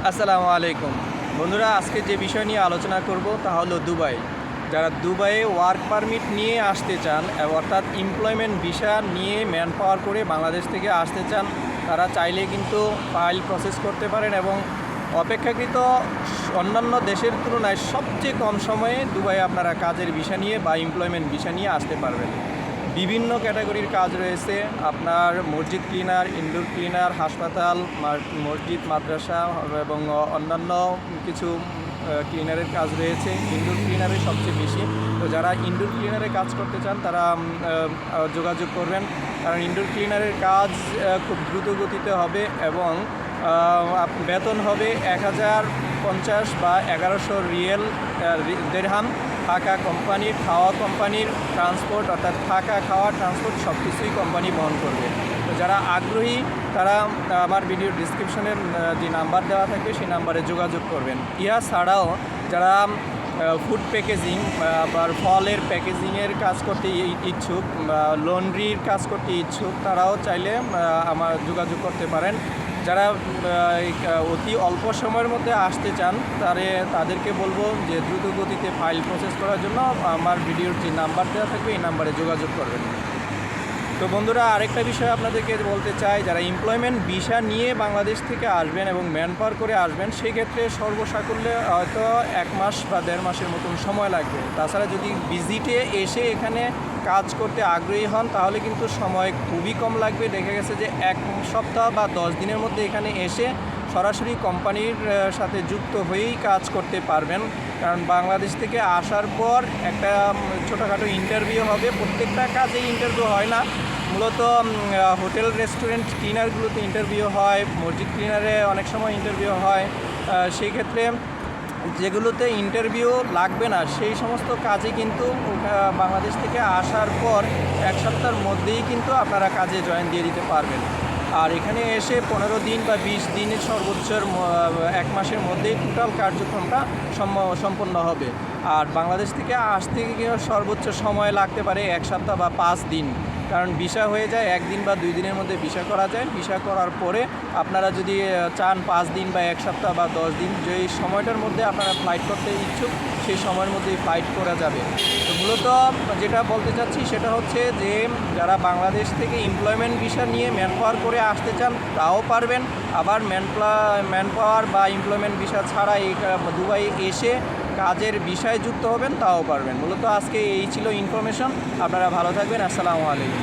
আসসালামু আলাইকুম বন্ধুরা, আজকে যে বিষয় নিয়ে আলোচনা করব তা হলো দুবাই। যারা দুবাইয়ে ওয়ার্ক পারমিট নিয়ে আসতে চান, অর্থাৎ এমপ্লয়মেন্ট ভিসা নিয়ে ম্যান পাওয়ার করে বাংলাদেশ থেকে আসতে চান, তারা চাইলে কিন্তু ফাইল প্রসেস করতে পারেন এবং অপেক্ষাকৃত অন্যান্য দেশের তুলনায় সবচেয়ে কম সময়ে দুবাইয়ে আপনারা কাজের ভিসা নিয়ে বা এমপ্লয়মেন্ট ভিসা নিয়ে আসতে পারবেন। বিভিন্ন ক্যাটাগরির কাজ রয়েছে, আপনার মসজিদ ক্লিনার, ইনডোর ক্লিনার, হাসপাতাল, মসজিদ, মাদ্রাসা এবং অন্যান্য কিছু ক্লিনারের কাজ রয়েছে। ইনডোর ক্লিনারে সবচেয়ে বেশি। তো যারা ইনডোর ক্লিনারে কাজ করতে চান তারা যোগাযোগ করবেন, কারণ ইনডোর ক্লিনারের কাজ খুব দ্রুত গতিতে হবে এবং বেতন হবে 1050 বা 1100 রিয়েল দেরহাম। থাকা কোম্পানির, খাওয়া কোম্পানির, ট্রান্সপোর্ট অর্থাৎ থাকা, খাওয়া, ট্রান্সপোর্ট সব কিছুই কোম্পানি বহন করবে। তো যারা আগ্রহী তারা আমার ভিডিওর ডিসক্রিপশনের যে নাম্বার দেওয়া থাকবে সেই নাম্বারে যোগাযোগ করবেন। ইয়া ছাড়াও যারা ফুড প্যাকেজিং বা ফলের প্যাকেজিংয়ের কাজ করতে ইচ্ছুক, লন্ড্রির কাজ করতে ইচ্ছুক, তারাও চাইলে আমার যোগাযোগ করতে পারেন। যারা অতি অল্প সময়ের মধ্যে আসতে চান তাদেরকে বলবো যে দ্রুত গতিতে ফাইল প্রসেস করার জন্য আমার ভিডিওর যে নাম্বার দেওয়া থাকবে এই নাম্বারে যোগাযোগ করবেন। তো বন্ধুরা, আরেকটা বিষয় আপনাদেরকে বলতে চাই, যারা এমপ্লয়মেন্ট ভিসা নিয়ে বাংলাদেশ থেকে আসবেন এবং ম্যান পাওয়ার করে আসবেন, সেক্ষেত্রে সর্বসাকুল্যে হয়তো 1 মাস বা 1.5 মাসের মতন সময় লাগবে। তাছাড়া যদি ভিজিটে এসে এখানে কাজ করতে আগ্রহী হন তাহলে কিন্তু সময় খুবই কম লাগবে। দেখা গেছে যে 1 সপ্তাহ বা 10 দিনের মধ্যে এখানে এসে সরাসরি কোম্পানির সাথে যুক্ত হয়েই কাজ করতে পারবেন। কারণ বাংলাদেশ থেকে আসার পর একটা ছোটোখাটো ইন্টারভিউ হবে। প্রত্যেকটা কাজেই ইন্টারভিউ হয় না, মূলত হোটেল রেস্টুরেন্ট ক্লিনারগুলোতে ইন্টারভিউ হয়, মসজিদ ক্লিনারে অনেক সময় ইন্টারভিউ হয়। সেই ক্ষেত্রে যেগুলোতে ইন্টারভিউ লাগবে না সেই সমস্ত কাজে কিন্তু বাংলাদেশ থেকে আসার পর 1 সপ্তাহের মধ্যেই কিন্তু আপনারা কাজে জয়েন দিয়ে দিতে পারবেন। আর এখানে এসে 15 দিন বা 20 দিনের সর্বোচ্চ 1 মাসের মধ্যেই টোটাল কার্যক্রমটা সম্পন্ন হবে। আর বাংলাদেশ থেকে আসতে গিয়ে সর্বোচ্চ সময় লাগতে পারে 1 সপ্তাহ বা 5 দিন, কারণ ভিসা হয়ে যায় 1 দিন বা 2 দিনের মধ্যে ভিসা করা যায়। ভিসা করার পরে আপনারা যদি চান 5 দিন বা 1 সপ্তাহ বা 10 দিন, যেই সময়টার মধ্যে আপনারা ফ্লাইট করতে ইচ্ছুক সেই সময়ের মধ্যেই ফ্লাইট করা যাবে। তো মূলত যেটা বলতে চাচ্ছি সেটা হচ্ছে যে যারা বাংলাদেশ থেকে এমপ্লয়মেন্ট ভিসা নিয়ে ম্যান পাওয়ার করে আসতে চান তাও পারবেন, আবার ম্যান পাওয়ার বা এমপ্লয়মেন্ট ভিসা ছাড়া এই দুবাই এসে কাজের বিষয়ে যুক্ত হবেন তাও পারবেন। মূলত আজকে এই ছিল ইনফরমেশন। আপনারা ভালো থাকবেন। আসসালামু আলাইকুম।